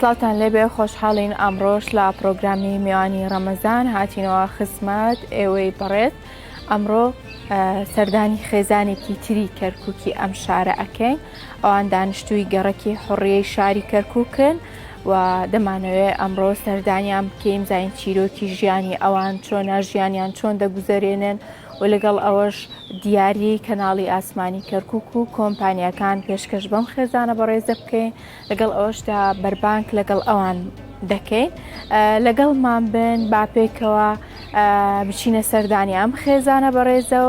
سڵاتان لێبێ خۆشحاڵین ئەمڕۆژ لە پرۆگرامی میوانی ڕەمەزان هاتینەوە خزمەت ئێوەی بەڕێز. ئەمڕۆ سەردانی خێزانێکی تری کەرکووکی ئەم شارە ئەکەین. ئەوان دانیشتووی گەڕەکی حوڕیەی شاری کەرکووکن و دەمانەوێت ئەمڕۆ سەردانیان بکەین زین چیرۆکی ژیانی ئەوان چۆنە ژیانیان چۆن دەگوزارێنن و لەگەڵ ئەوەش دیاری کەناڵی ئاسمانی کەرکووک و کۆمپانیەکان پێشکەش بەم خێزانە بەڕێزە بکەین، لەگەڵ ئەوەشدا بەربانک لەگەڵ ئەوان دەکەین. لەگەڵمان بن باپێکەوە بچینە سەردانی ئەم خێزانە بەڕێزە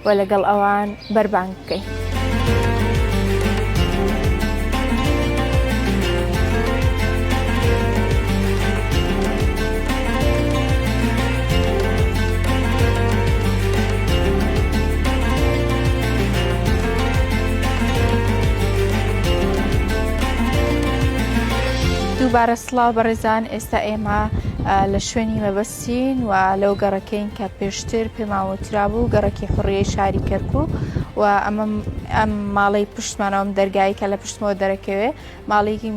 و لەگەڵ ئەوان بەربانک بکەین. دووبارە سڵاو بەڕێزان، ئێستا ئێمە لە شوێنی مەبەستین و لەو گەڕەکەین کە پێشتر پێماوەترا بوو گەڕەکی حوڕیەی شاری کەرکووک و ئەم ماڵەی پشتمانەوەم دەرگایی کە لە پشتمەوە دەرەکەوێ ماڵێکی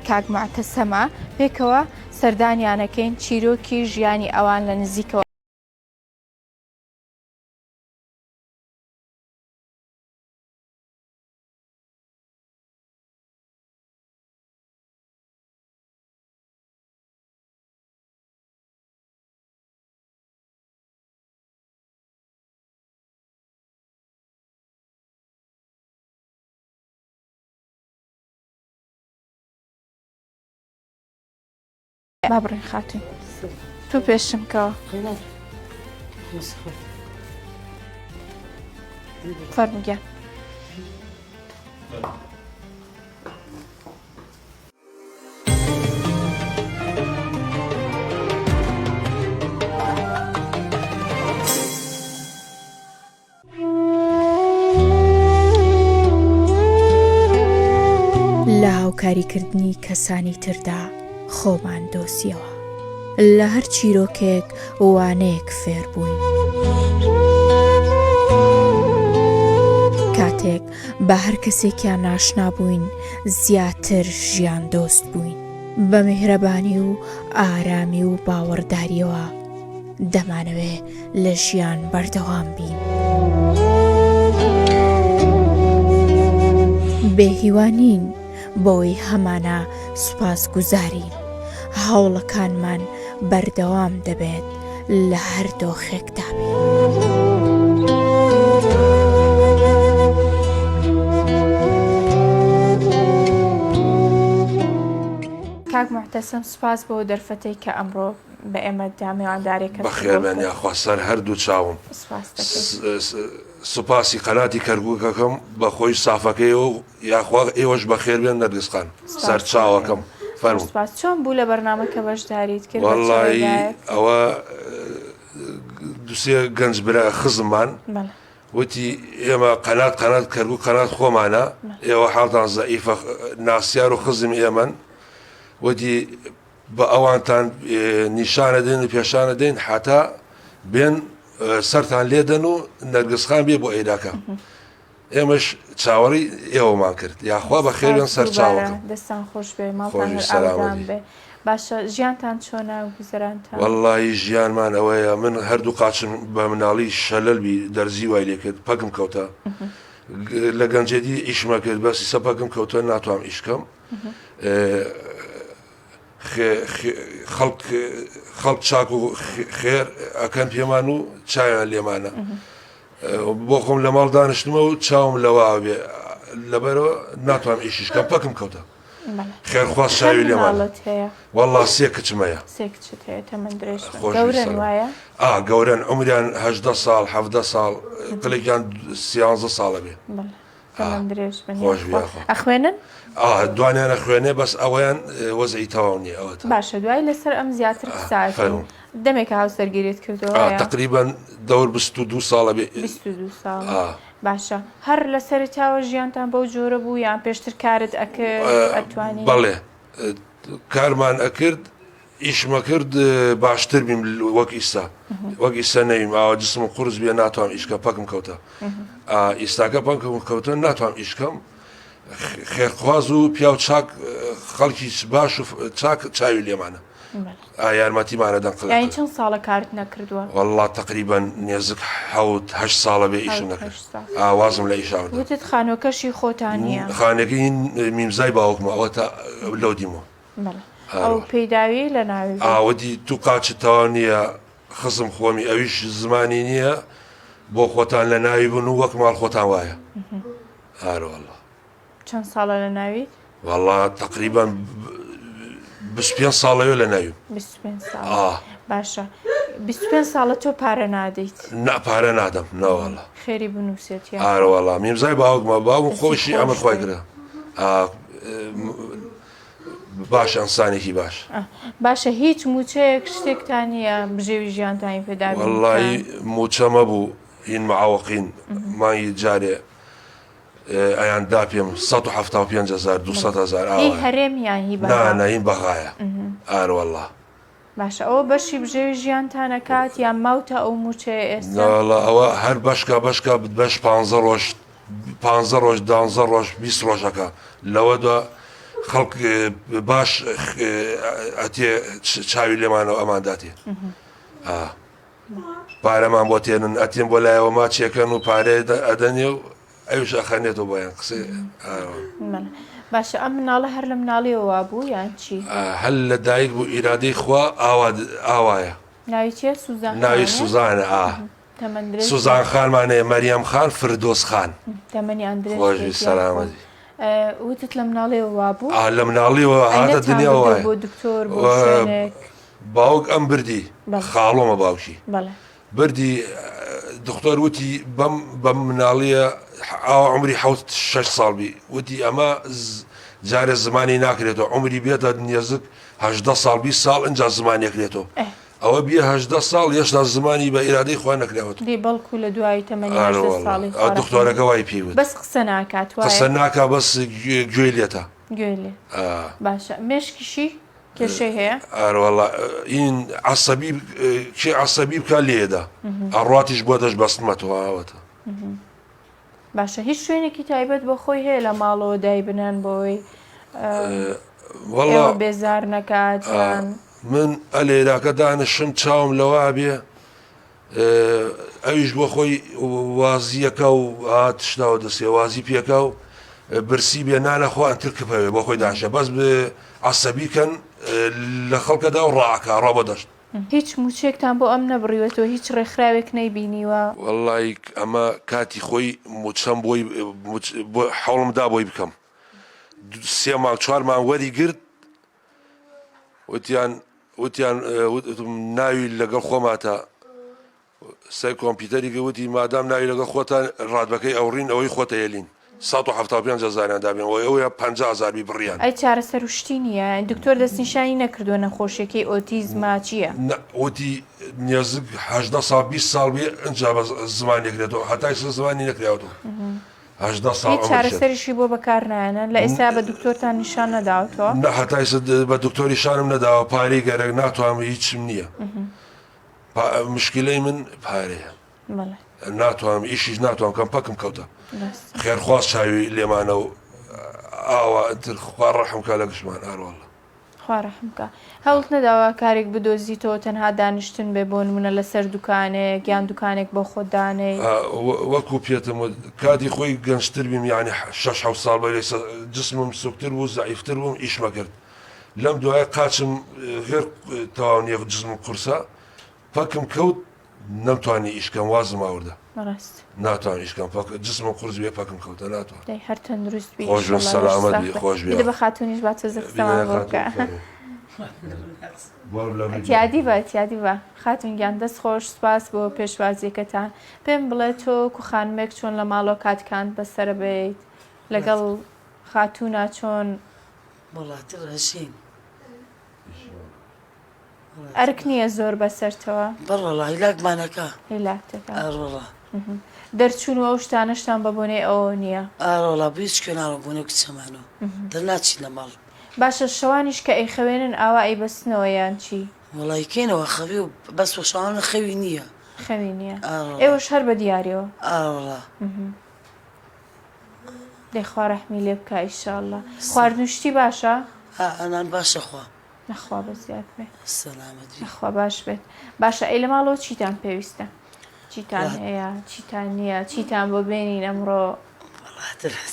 کاک معتەسەمە پێکەوە سەردانیانەکەین چیرۆکی ژیانی ئەوان لە نزیکەوە. با بڕێن خاتوین تو پێشم کەوە فەرمووگیان. لە هاوکاریکردنی کەسانی تردا خۆمان دۆسیەوە، لە هەر چیرۆکێک وانەیەک فێر بووین. کاتێک بە هەر کەسێکیان ناشنا بووین زیاتر ژیان دۆست بووین. بە میهرەبانی و ئارامی و باوەڕداریەوە دەمانەوێ لە ژیان بەردەوام بین. بێهیوانین بۆی هەمانە سوپاس گوزارین. هەوڵەکانمان بەردەوام دەبێت لە هەر دۆخێکدا بین. کاک معتەسەم سوپاس بۆ دەرفەتەی کە ئەمڕۆ بە ئێمە میواندارێکە بەخێربێن یاخوا سەر هەردوو چاوم سوپاسی قەناتی کەرکووکەکەم بە خۆی سافەکەیەوە یاخوا ئێوەش بەخێربێن نەرگسخان سەر چاوەکەم. سپاس. چۆن بوو لە بەرنامەکە بەشداریت کرد؟ وەڵڵی ئەوە دووسێ گەنج برا خزممان وتی ئێمە قەنات کەرکووک قەنات خۆمانە، ئێوە حاڵتان زەئیفە ناسیار و خزم ئێمەن، وتی بە ئەوانتان نیشانە دێن و پێشانە دێن حتا بێن سەرتان لێدەن و نەرگسخان بێ بۆ ئێداکە. ئێمەش چاوەڕی ئێوەمان کرد یاخوا بە خێرن سەر چاوەکەم. دەستان خۆش بێ، ماڵتان ئاودان بێ. باشە ژیانتان چۆنە و گوزەرانتان؟ وەڵڵی ژیانمان ئەوەیە، من هەردوو قاچم بە مناڵی شەلەلبی دەرزی وای لێ کرد، پەکم کەوتە لە گەنجێتی ئیشمە کرد بەسی سە پەکم کەوتە ناتوانم ئیشکەم. خەڵک چاک و خێر ئەکەن پێمان و چایان لێمانە. بۆ خۆم لە ماڵ دانیشتمە و چاوم لەوا بێ لەبەرەوە ناتوانم ئیشیشکەم پەکم کەوتە. خێرخواست چاوی لێمان هەیە؟ وەڵڵا سێ کچمەیە. سێ کچت هەیە تەمەن درێژ گەورن وایە؟ گەورن عمریان 18 ساڵ 17 ساڵ قلێکیان 13 ساڵە بێ. تەمەن درێژ خۆش بێ. ئەخوێنن؟ دوانیانە خوێنێ بەس ئەوەیان وەزعی تەواو نییە. ئەوە باشە دوای لەسەر ئەم زیاتر قساکەین. دەمێکە هاوسەرگیریت کردەوە؟ تقریبان دەور 22 ساڵە بێ. 22 ساڵ. باشە هەر لەسەر چاوە ژیانتان بەو جۆرە بوو یان پێشتر کارت ئەکرد ئەتوانی؟ بەڵێ کارمان ئەکرد ئیشمە کرد باشتر بیم وەک ئیستا وەک ئیستا نەویم ئاوا جسم و قورس بێ ناتوانم ئیشکە پەکم کەوتە ئیستاکە پەکم کەوتە ناتوانم ئیشکەم خێرخواز و پیا و چاک خەڵکی باش و چاک چاوی لێمانە یارمەتیمانە دەن یانی چەند ساڵە کارت نەکردووە؟ والله تقریبا نێزک هەشت ساڵە بێ ئیشم نەکرد ئاوازم لە ئیشاوە وتت خانۆکەشی خۆتان نییە؟ خانەکەی میمزای باوکمە ئەوە تا لەو دیمەوە ئەو پەیداوی لە ناوی ئاوەدی تو قاچتەوە نییە خزم خۆمی ئەویش زمانی نییە بۆ خۆتان لە ناوی بوون و وەک ماڵ خۆتان وایە ئاروەڵە چەند ساڵە لە ناویت؟ والله تقریبا 25 ساڵەوە لە ناویم 25 ساڵ باشە 25 ساڵە تۆ پارە نادەیت؟ نا پارە نادەم ناوەڵە خێری بنووسێت ئاروەڵە میمزای باوکمە باوم خۆشی ئەمە خۆی کرا باش ئەنسانێکی باش باشە هیچ موچەیەک شتێکتان نیە بژێوی ژیانتانی پێدا والله موچەمە بوو هین معاوەقین مانگی جارێ ئەیان دا پێم 175,000 200,000 هەرێمیان هی نانەین بەغایە ئاروەڵە باشە ئەوە بەشی بژێوی ژیانتانەکات یان ماوتە ئەو موچەیە ئێستا؟ ئەوە هەر بەشکە بەش 15 ڕۆژ 15 ڕۆژ 12 ڕۆژ 20 ڕۆژەکە لەوەدا خەڵک باش ئەتێ چاوی لێمانەوە ئەمانداتێ پارەمان بۆ تێنن ئەتێن بۆ لایەوە ماچێکەن و پارێ ئەدەنێ و ئەوش ئەخەنێتەوە بۆیان قسێ باشە ئەم مناڵە هەر لە مناڵیەوە بوو یان چی؟ هەل لە دایک بوو ئیرادەی خوا ئاوایە ناوی چیە؟ سوزان ناوی سوزانە سوزان خانمانەیە مەریەم خان فردۆس خان تەمەنی ئەندرێ خۆشی سەلامەتی وتت لە مناڵیەوە بوو؟ لە مناڵیەوە هاتە دنیاوە بۆ دکتۆر بۆ شوێنێک باوک ئەم بردی خاڵۆمە باوکی بەڵێ بردی دکتۆر وتی بەم مناڵیە عمری 6 ساڵبی وتی ئەمە جارێ زمانی ناکرێتەوە عمری بێتە نێزک 18 ساڵ 20 ساڵ اینجا زمانێکرێتەوە ئەوە بێ 18 ساڵ یەشتا زمانی بە ئیرادەی خوا نەکراوەت دی بەڵکو لە دوای تەمەنی ساڵی دکتۆرەکە وای پێوت بەس قسە ناکات قسە ناکا بەس گوێ لێتە گوێ لێ باشە مێشکیشی کێشەی هەیە؟ ئاروەڵا ئین عەسەبی کێ عەسەبی بکە لێدا ئەڕاتیش بۆ دەش بەستمەتەوەوەتە باشە هیچ شوێنێکی تایبەت بە خۆی هەیە لە ماڵەوە دایبنان بۆی وەڵا بێزار نەکات من ئەلێراکە دانشم چاوم لەوا بێ ئەویش بۆ خۆی وازیەکە و هاتشتاوە دەسێ وازی پێکە و برسی بێ نانەخوا ئەتر کپەوێ بۆ خۆی داشە بەس بێ عەسەبیکەن لە خەڵکەدا و ڕاکە ڕابە دەشت هیچ موچێکتان بۆ ئەم نەبڕیوێتەوە هیچ ڕێکخراوێک نەیبینیوە؟ وەڵی ئەمە کاتی خۆی موچەم بۆی حەوڵمدا بۆی بکەم 3 مانگ 4 مانگ وەری گرت وتیان ناوی لەگەڵ خۆماتە سەر کۆمپیوتەری گەوتی مادام ناوی لەگەڵ خۆتان ڕادبەکەی ئەوڕین ئەوەی خۆتە هێلین 175,000 دابێن ئەوە 50,000 بڕیان ئەی چارەسەر وشتی نییە دکتۆر دەستنیشانی نەکردووە نەخۆشیەکەی ئۆتیزما چییە؟ وتی نێزک 18 ساڵ 20 ساڵ بێ ئەنجا بە زمانێکرێتەوە هەتای زمانی نەکراوەوە 18 ساڵ چارەسەریشی بۆ بەکارنایەنە لە ئێستا بە دکتۆرتان نیشان نەداوتەوە؟ نە هەتای بە دکتۆری شانم نەداوە پارەی گەرەک ناتوانم هیچم نییە مشکلەی من پارەیە ناتوانم ئیشیش ناتوانم کەم پەکم کەوتە خێرخواز چاوی لێمانە و ئاوا ئەتر خوا ڕەحمکە لە گشتمان ئاروەڵە خوا ڕەحمکە هەوڵت نەداوە کارێک بدۆزیتەوە تەنها دانیشتن بێ بۆ نمونە لەسەر دوکانێک یان دوکانێک بۆ خۆدانەی وەکو پێتم کاتی خۆی گەنجتر بیم یعنی 6 ساڵ بە جسمم سوکتر بوو زعیفتر بووم ئیشمە کرد لەم دوایە قاچم غێر تەواو جسمم قورسە پەکم کەوت نەمتوانی ئیشکەم وازم ئاوردە ناتوان ئیشکەم جسمم قورس بێ پەکم کەوتە ناتوان هەر تەندروست بی خۆش سەلامەت خۆش بێ بە خاتونیش با تیادی بە خاتون گیان دەست خۆش سپاس بۆ پێشوازیەکەتان پێم بڵێ تۆ کوخانمێک چۆن لە ماڵەوە کاتکان بەسەر بێیت لەگەڵ خاتونا چۆن وڵاتڕژین ئەرک نییە زۆر بەسەرتەوە بەڕڵ هیلاکمانەکە هیلاکتەکە ئەڕڵە دەرچوون و ئەو شتانەشتان بە بۆنێ ئەوە نییە ئاڕۆڵا بیست کوێناوە بوونە کچەمانەوە دەرناچی لە ماڵ باشە شەوانیش کە ئەی خەوێنن ئاوا ئەی بەستنەوە یان چی؟ وڵایکەینەوە خەوی و بەس وە شەوانە خەوی نییە خەوی نییە ئێوەش هەر بە دیارەوە ئاڕڵا دەیخوا ڕەحمی لێ بکە ئیشاءالله. خواردنوشتی باشە؟ ئەنان باشە خوا نەخوا بەزیاد بێت. سەلامەتی نەخوا باش بێت. باشە ئەی لە ماڵەوە چیتان پێویستە؟ چیتان هەیە چیتان نییە چیتان بۆ بێنین ئەمڕۆ؟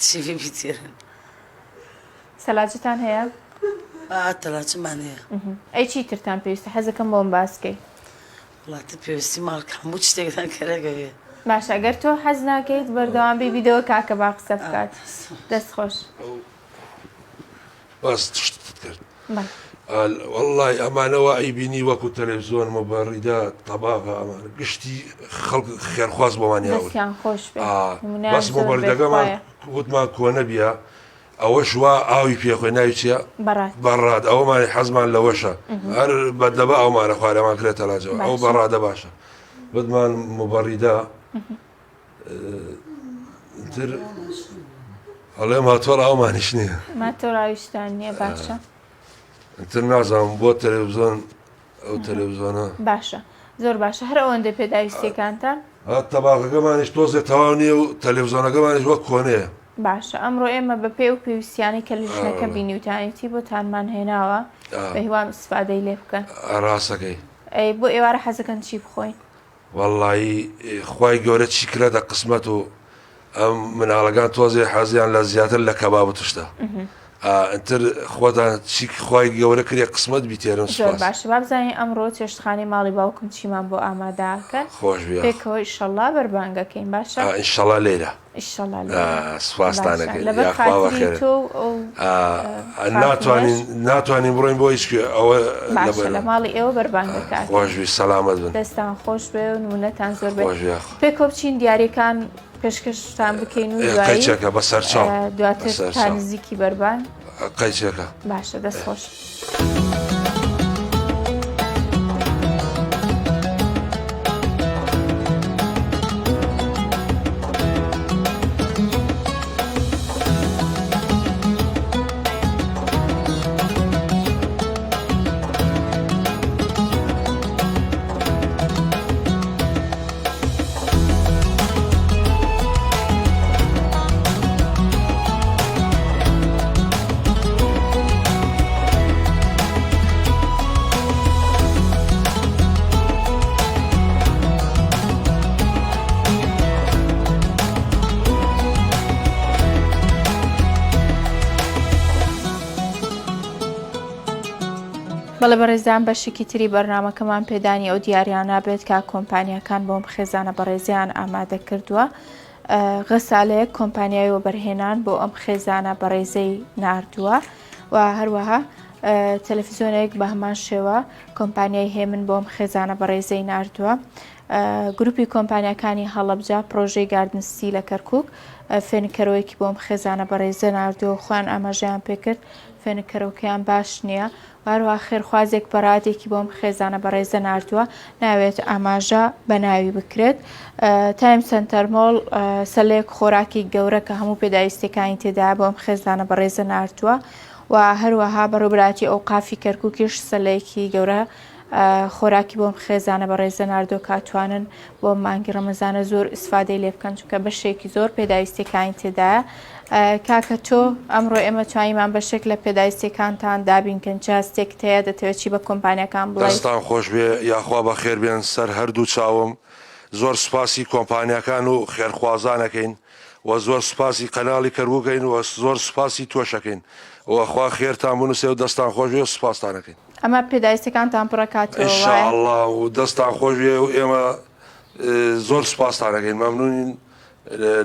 چی بیتێرن سەلاجتان هەیە؟ تەلاچمان هەیە. ئەی چیترتان پێویستە؟ حەزەکەم بۆم باسکەی. وڵاتە پێویستی ماڵکە هەموو شتێکتان کەرەگەوێ. باشە ئەگەر تۆ حەز ناکەیت بەردەوام بیدەوە کاکە با قسە بکات. دەست خۆش. باس شتت کرد والله ئەمانەوە ئەیبینی وەکو تەلەڤیزۆن مەبەڕیدا تەباغا ئەمانە گشتی خەڵک خێرخواز بۆمان یاوە. دەستیان خۆش بێت. بەس مەبەردەکەمان وتمان کۆنە بیا ئەوەش وا ئاوی پێخۆی ناوی چییە؟ بەڕاد ئەوەمانی حەزمان لەوەشە هەر بەدەبە ئەومانە خوارەمان کرێت تەلاجەوە ئەو بەڕادە باشە بتمان مبەڕیدا تر هەڵێ ماتۆر ئەومانیش نییە ماتۆڕاویشتان نییە باشە تر نازانم بۆ تەلەڤیزۆن ئەو تەلەڤیزۆنە باشە زۆر باشە هەر ئەوەندە پێداویستەکانتان تەباغەکەمانیش تۆزێ تەواو نییە و تەلەڤیزۆنەکەمانیش وەک کۆنەیە باشە ئەمڕۆ ئێمە بە پێ و پێویستیانی کە لە ژنەکە بینیوتانیتی بۆتانمان هێناوە بە هیوام ئیسفادەی لێ بکەن ڕاستەکەی ئەی بۆ ئێوارە حەزەکەن چی بخۆین وەڵڵی خوای گەورە چی کرێتە قسمەت و ئەم مناڵەکان تۆزێ حەزیان لە زیاتر لە کەباب و تشتە ئەتر خۆتان چی خوای گەورە کرێ قسمەت بیتێرن زۆر باشە با بزانین ئەمڕۆ چێشتخانەی ماڵی باوکم چیمان بۆ ئامادەکەن خۆش بێ پێکەوە ئیشەڵڵا بەربانگەکەین باشە ئینشەڵڵا لێرە سوپاسدانەکەی ناتوانین بڕۆین بۆ هیچ ئەوە لە ماڵی ئێوە بەربانگەکان خۆشوی سەلامەت بن دەستان خۆش بێ و نمونەتان زۆر بێ پێکەوە بچین دیاریەکان پێشکەشتان بکەین و قەیچەکە بەسەر چاو دواتر تا نزیکی بەربان قەیچەکە باشە دەست خۆش. بەڵێ بەڕێزان بەشێکی تری بەرنامەکەمان پێدانی ئەو دیاریان نابێت کە کۆمپانیەکان بۆم خێزانە بەڕێزیان ئامادە کردووە غەسالەیەک کۆمپانیای وەبەرهێنان بۆ ئەم خێزانە بەڕێزەی ناردووە و هەروەها تەلەڤیزۆنێک بە هەمان شێوە کۆمپانیای هێمن بۆم خێزانە بەڕێزەی ناردووە گروپی کۆمپانیەکانی هەڵەبجا پرۆژەی گاردنستی لە کەرکووک فێنکەرەوەیکی بۆم خێزانە بەڕێزە ناردووە خوان ئاماژەیان پێکرد فێنکەرەوەکەیان باش نییە واروها خێرخوازێک بەڕادێکی بۆم خێزانە بەڕێزە ناردووە ناوێت ئاماژە بە ناوی بکرێت تایم سنتەرمۆڵ سەلەیەک خۆراکی گەورە کە هەموو پێداویستەکانی تێدا بۆم خێزانە بەڕێزە ناردووە و هەروەها بەڕووبراتی ئەو قافی کەرکووکیش سەلەیەکی گەورە خۆراکی بۆم خێزانە بەڕێزە ناردۆ کاتوانن بۆ مانگی ڕەمەزانە زۆر ئیسفادەی لێ بکەن چونکە بەشێکی زۆر پێداویستەکانی تێدایە کاکە تۆ ئەمڕۆ ئێمە توانیمان بەشێک لە پێداویستەکانتان دابینکەن جاستێک هەیە دەتەوێت چی بە کۆمپانیەکان بڵێ دەستان خۆش بێ یاخوا بە خێر بێن سەر هەردوو چاوم زۆر سوپاسی کۆمپانیەکان و خێرخوازانەکەین و زۆر سوپاسی قەناڵی کەرکووکەین و زۆر سوپاسی تۆشەکەین وەخوا خێرتان بنووسێ و دەستان خۆش بێ و سوپاسدانەکەین ئەمە پێداویستەکانتان پڕەکاتەوە ئینشاءالله و دەستان خۆش بێ و ئێمە زۆر سوپاسدانەکەین مەمنونین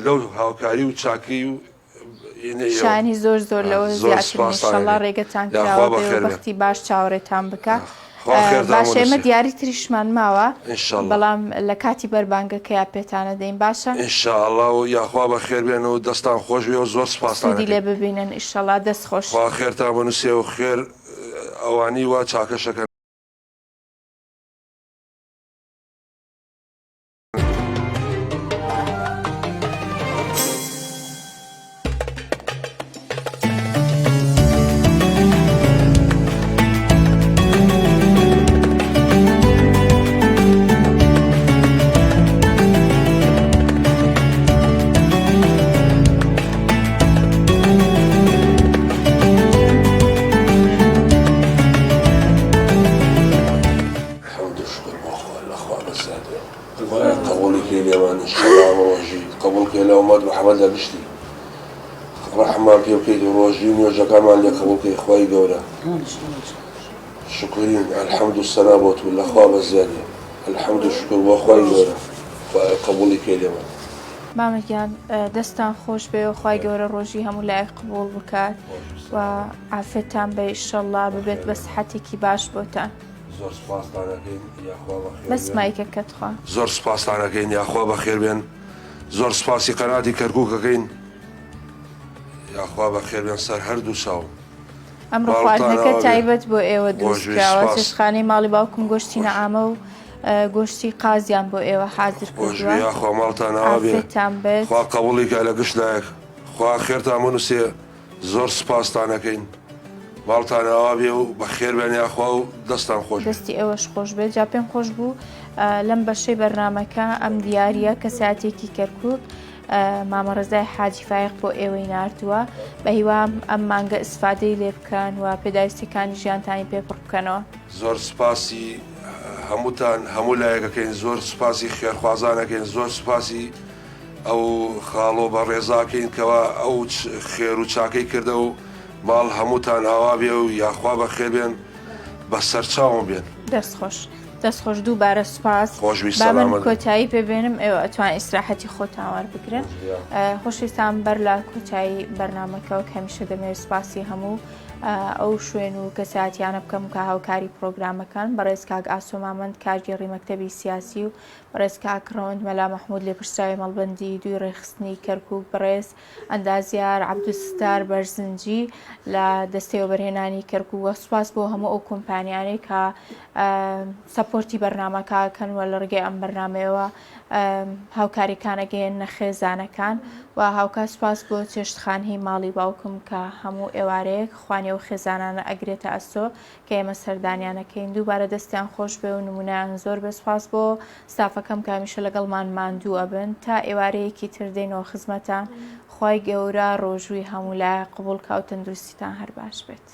لەو هاوکاری و چاکەی و شانی زۆر زۆر لەوە زیاتر ئینشاءالله ڕێگەتان کراوە بێ و بەختی باش چاوەڕێتان بکە باش ئێمە دیاری تریشمان ماوە بەڵام لە کاتی بەربانگەکەیا پێتانە دەین باشە ئینشاءالله و یاخوا بە خێر بێن و دەستان خۆش بێ و زۆر سوپاسدانەکەین لێ ببینن ئینشاءالله دەست خۆش خوا خێرتان بنووسێ و خێر ئەوانی وا چاکەشەکەن قبولی کەی لێمان ئینشەڵڵا ڕۆژی قبول کەی لە ئومەد محەممەد لە گشتی ڕەحمان پێ بکەیت و ڕۆژی نوێژەکانمان لێ قبول کەی خوای گەورە شکرین الحەمد و سەنا بۆ تو لەخوا بە زیادێ الحەمد و شکر بۆ خوای گەورە قبولی کەی لێمان مامەگیان دەستان خۆش بێ و خوای گەورە ڕۆژی هەموو لایەک قبول بکات و عافێتان بە ئینشەڵڵا ببێت بە سەحەتێکی باش بۆتان زۆر سپاسدانەکەین یاخوا بەخێر بەس مایکەکەت خوا زۆر سپاسدانەکەین یاخوا بەخێر بێن زۆر سپاسی قەناتی کەرکووکەکەین یاخوا بەخێر بێن سەر هەردوو چاو ئەمڕۆ خواردنەکە تایبەت بۆ ئێوە دروستکراوە چێشتخانەی ماڵی باوکم گۆشتی نەعامە و گۆشتی قازیان بۆ ئێوە حاضر کردووە یاخوا ماڵتان ئاوا بێ ئافرێتان بێت خوا قبوڵی کە لە گشت لایەک خوا خێرتان بنووسێ زۆر سپاسدانەکەین ماڵتان ئاوا بێ و بەخێر بێن یاخوا و دەستان خۆش دەستی ئێوەش خۆش بێت جا پێم خۆش بوو لەم بەشەی بەرنامەکە ئەم دیارە کە ساتێکی کەرکووک مامەڕێزای حاجی فایق بۆ ئێوەی ناردووە بە هیوام ئەم مانگە ئیسفادەی لێ بکەن و پێداویستەکانی ژیانتانی پێپڕ بکەنەوە زۆر سپاسی هەمووتان هەموو لایەکەکەین زۆر سپاسی خێرخوازانەکەین زۆر سپاسی ئەو خاڵۆ بە ڕێزاکەین کەوا ئەو خێر و چاکەی کردە و ماڵ هەمووتان ئاوا بێ و یاخوا بەخێر بێن بە سەرچاوم بێن دەستخۆش دووبارە سوپاس با من کۆتایی پێبێنم ئێوە ئەتوان ئیسراحەتی خۆتان وەربگرن خۆشویستان بەر لە کۆتایی بەرنامەکەەوە کەمیشە دەمێت سوپاسی هەموو ئەو شوێن و کەساتیانە بکەم کە هاوکاری پرۆگرامەکان بەڕێز کاک ئاسۆ مامەند کارگێڕی مەکتەبی سیاسی و بەڕێز کاکڕۆند مەلا مەحموود لێپرسراوی مەڵبەندی دوی ڕێخستنی کەرکووک بەڕێز ئەندازیار عەبدولستار بەرزنجی لە دەستەوە بەرهێنانی کەرکووک وە سوپاس بۆ هەموو ئەو کۆمپانیانەی کە سەپۆرتی بەرنامەکەکەن وە لە ڕگەی ئەم بەرنامەوە هاوکاریەکانەگەیەنە خێزانەکان و هاوکات سوپاس بۆ چێشتخانەی ماڵی باوکم کە هەموو ئێوارەیەک خوانێ و خێزانانە ئەگرێتە ئەستۆ کە ئێمە سەردانیانەکەین دووبارە دەستیان خۆش بێ و نمونیان زۆر بە سوپاس بۆ ستافەکەم کامیشە لەگەڵمان ماندووە بن تا ئێوارەیەکی تر دێنەوە خزمەتان خوای گەورە ڕۆژووی هەموو لای قبول کاو تەندروستیتان هەر باش بێت.